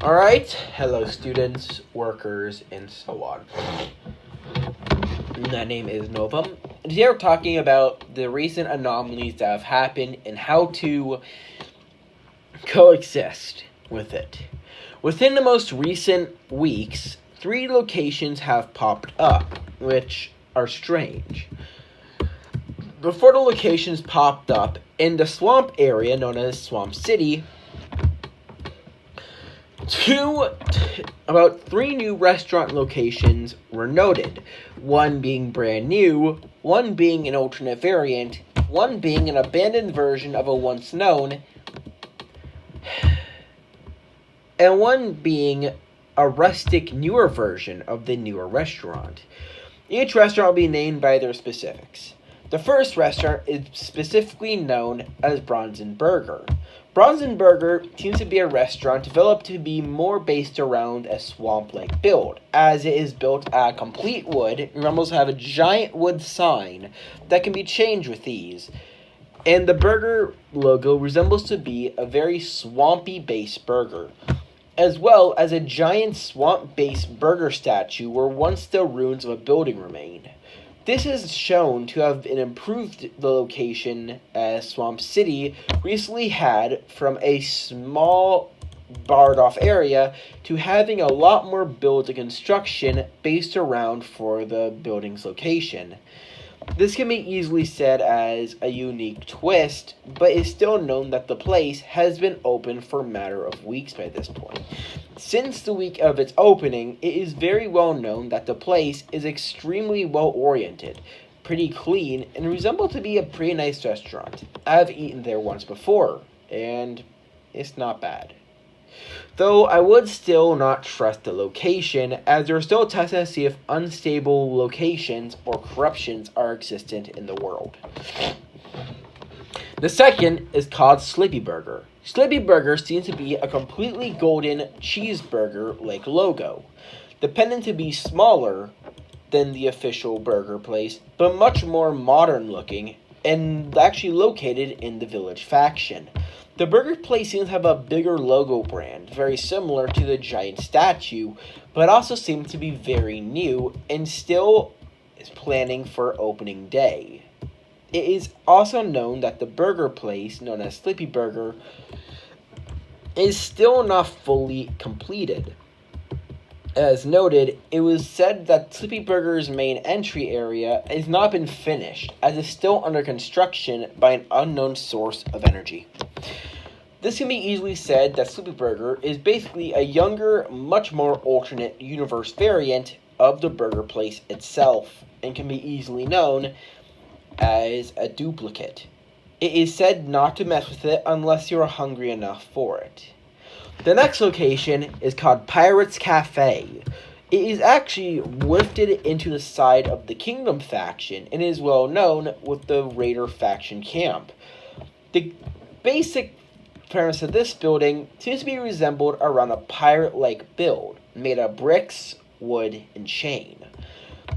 Alright, hello students, workers, and so on. My name is Novum. Today we're talking about the recent anomalies that have happened and how to coexist with it. Within the most recent weeks, 3 locations have popped up, which are strange. Before the locations popped up, in the swamp area known as Swamp City, about 3 new restaurant locations were noted, one being brand new, one being an alternate variant, one being an abandoned version of a once known, and one being a rustic newer version of the newer restaurant. Each restaurant will be named by their specifics. The first restaurant is specifically known as Bronzenberger. Bronzenberger seems to be a restaurant developed to be more based around a swamp-like build, as it is built out of complete wood and resembles to have a giant wood sign that can be changed with ease. And the burger logo resembles to be a very swampy-based burger, as well as a giant swamp-based burger statue where once the ruins of a building remain. This is shown to have improved the location as Swamp City recently had from a small barred off area to having a lot more build and construction based around for the building's location. This can be easily said as a unique twist, but it's still known that the place has been open for a matter of weeks by this point. Since the week of its opening, it is very well known that the place is extremely well oriented, pretty clean, and resembles to be a pretty nice restaurant. I've eaten there once before, and it's not bad. Though I would still not trust the location, as they're still testing to see if unstable locations or corruptions are existent in the world. The second is called Slippy Burger. Slippy Burger seems to be a completely golden cheeseburger-like logo, dependent to be smaller than the official burger place, but much more modern looking, and actually located in the Village faction. The burger place seems to have a bigger logo brand, very similar to the giant statue, but also seems to be very new and still is planning for opening day. It is also known that the burger place, known as Slippy Burger, is still not fully completed. As noted, it was said that Slippy Burger's main entry area has not been finished, as it's still under construction by an unknown source of energy. This can be easily said that Slippy Burger is basically a younger, much more alternate universe variant of the burger place itself, and can be easily known as a duplicate. It is said not to mess with it unless you're hungry enough for it. The next location is called Pirates Cafe. It is actually lifted into the side of the Kingdom faction and is well known with the Raider faction camp. The basic premise of this building seems to be resembled around a pirate-like build, made of bricks, wood, and chain.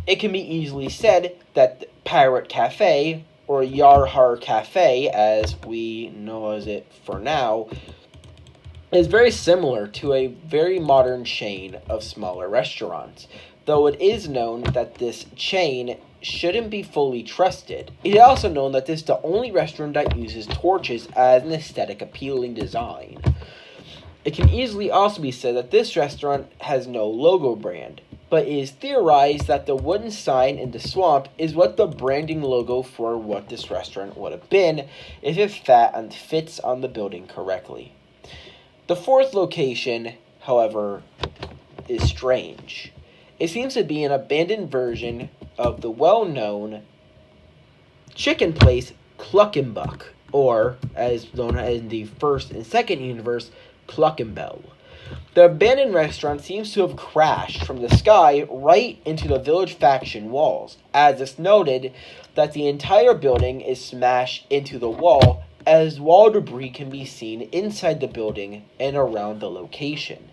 It can be easily said that Pirate Cafe, or Yarhar Cafe as we know as it for now, is very similar to a very modern chain of smaller restaurants, though it is known that this chain shouldn't be fully trusted. It is also known that this is the only restaurant that uses torches as an aesthetic appealing design. It can easily also be said that this restaurant has no logo brand, but it is theorized that the wooden sign in the swamp is what the branding logo for what this restaurant would have been if it fits on the building correctly. The fourth location, however, is strange. It seems to be an abandoned version of the well-known chicken place Kluckenbach, or as known in the first and second universe, Kluckenbach. The abandoned restaurant seems to have crashed from the sky right into the Village faction walls, as it's noted that the entire building is smashed into the wall, as wall debris can be seen inside the building and around the location.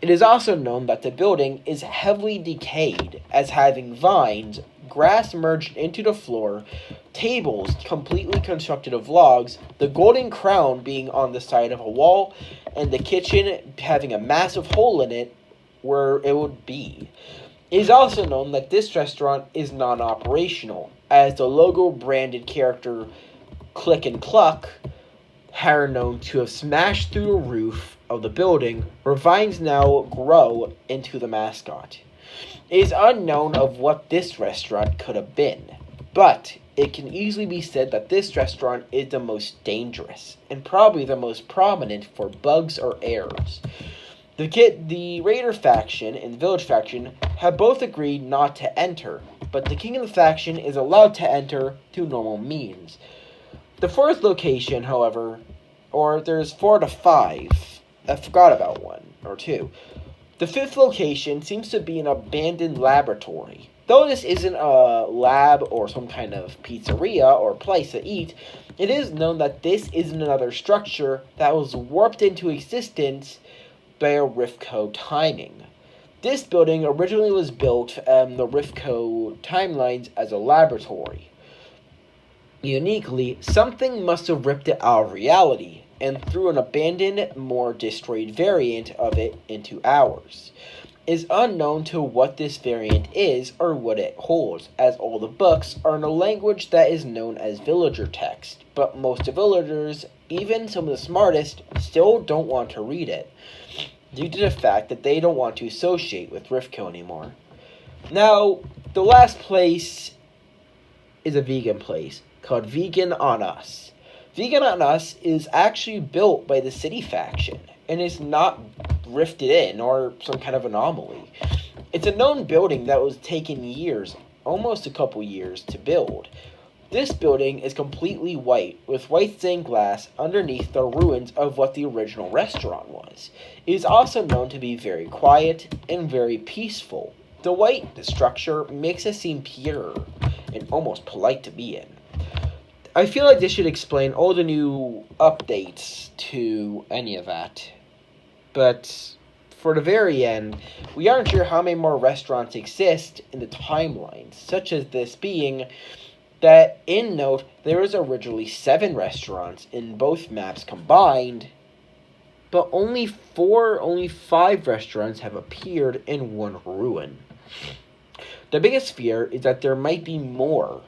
It is also known that the building is heavily decayed, as having vines grass merged into the floor, tables completely constructed of logs, the golden crown being on the side of a wall, and the kitchen having a massive hole in it where it would be. It is also known that this restaurant is non-operational, as the logo branded character Click and Cluck are known to have smashed through the roof of the building, where vines now grow into the mascot. It is unknown of what this restaurant could have been, but it can easily be said that this restaurant is the most dangerous, and probably the most prominent for bugs or errors. The Raider faction and the Village faction have both agreed not to enter, but the King of the faction is allowed to enter through normal means. The fourth location, however, or there's 4 to 5, I forgot about 1 or 2. The fifth location seems to be an abandoned laboratory. Though this isn't a lab or some kind of pizzeria or place to eat, it is known that this is another structure that was warped into existence by a Rifco timing. This building originally was built the Rifco timelines as a laboratory. Uniquely, something must have ripped it out of reality and threw an abandoned, more destroyed variant of it into ours. It is unknown to what this variant is or what it holds, as all the books are in a language that is known as villager text, but most of villagers, even some of the smartest, still don't want to read it, due to the fact that they don't want to associate with Rifco anymore. Now, the last place is a vegan place called Vegan on Us. Vegan on Us is actually built by the City faction and is not rifted in or some kind of anomaly. It's a known building that was taken years, almost a couple years, to build. This building is completely white, with white stained glass underneath the ruins of what the original restaurant was. It is also known to be very quiet and very peaceful. The white structure makes it seem pure and almost polite to be in. I feel like this should explain all the new updates to any of that. But for the very end, we aren't sure how many more restaurants exist in the timeline, such as this being that, in note, there was originally 7 restaurants in both maps combined, but only 5 restaurants have appeared in one ruin. The biggest fear is that there might be more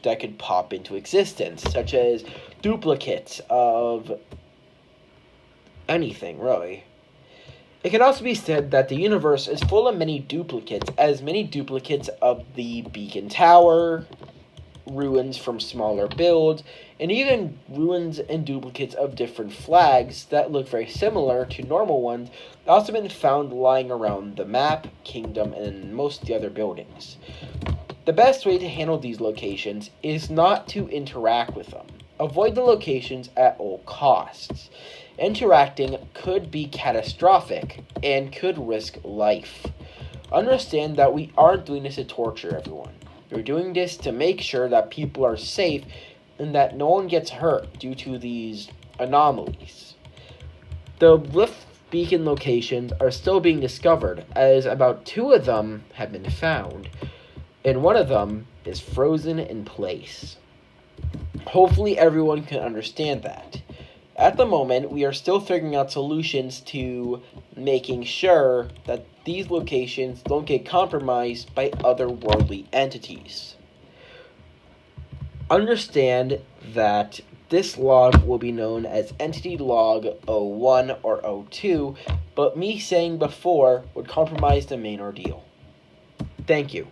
that could pop into existence, such as duplicates of anything, really. It can also be said that the universe is full of many duplicates, as many duplicates of the Beacon Tower, ruins from smaller builds, and even ruins and duplicates of different flags that look very similar to normal ones have also been found lying around the map, kingdom, and most of the other buildings. The best way to handle these locations is not to interact with them. Avoid the locations at all costs. Interacting could be catastrophic and could risk life. Understand that we aren't doing this to torture everyone. We're doing this to make sure that people are safe and that no one gets hurt due to these anomalies. The Rift Beacon locations are still being discovered, as about 2 of them have been found, and one of them is frozen in place. Hopefully everyone can understand that. At the moment, we are still figuring out solutions to making sure that these locations don't get compromised by otherworldly entities. Understand that this log will be known as Entity Log 01 or 02, but me saying before would compromise the main ordeal. Thank you.